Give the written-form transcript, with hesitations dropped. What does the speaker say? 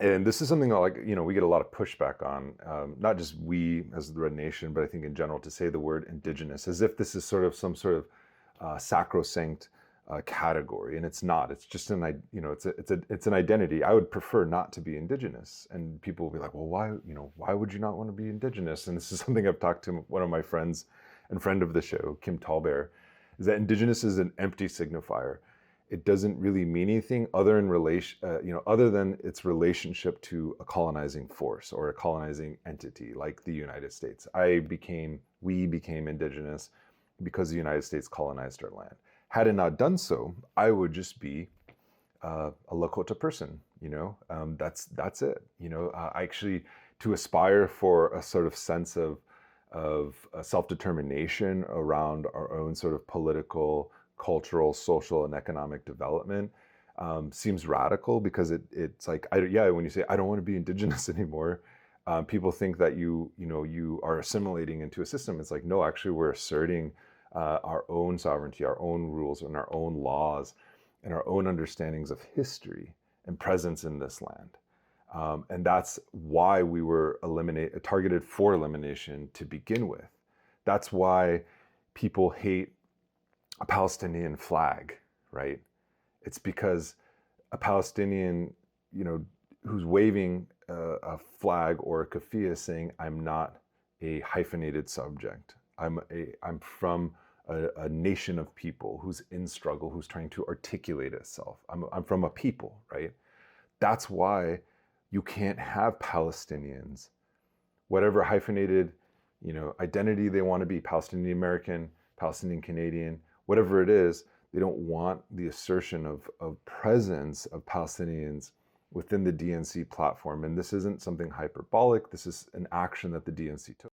And this is something that, like, we get a lot of pushback on, not just we as the Red Nation, but I think in general, to say the word Indigenous as if this is sort of some sort of sacrosanct category, and it's not. It's just it's an identity. I would prefer not to be Indigenous, and people will be like, well, why would you not want to be Indigenous? And this is something I've talked to one of my friends and friend of the show, Kim Tallbear, is that Indigenous is an empty signifier. It doesn't really mean anything other than its relationship to a colonizing force or a colonizing entity like the United States. We became Indigenous because the United States colonized our land. Had it not done so, I would just be a Lakota person. That's it. Actually, to aspire for a sort of sense of self-determination around our own sort of political, cultural, social, and economic development seems radical, because it's like, when you say I don't want to be Indigenous anymore, people think that you are assimilating into a system. It's like, no, actually, we're asserting our own sovereignty, our own rules, and our own laws, and our own understandings of history and presence in this land. And that's why we were targeted for elimination to begin with. That's why people hate a Palestinian flag, right? It's because a Palestinian, who's waving a flag or a keffiyeh saying, I'm not a hyphenated subject. I'm from a nation of people who's in struggle, who's trying to articulate itself. I'm from a people, right? That's why you can't have Palestinians, whatever hyphenated, identity they want to be, Palestinian American, Palestinian Canadian, whatever it is. They don't want the assertion of presence of Palestinians within the DNC platform. And this isn't something hyperbolic. This is an action that the DNC took.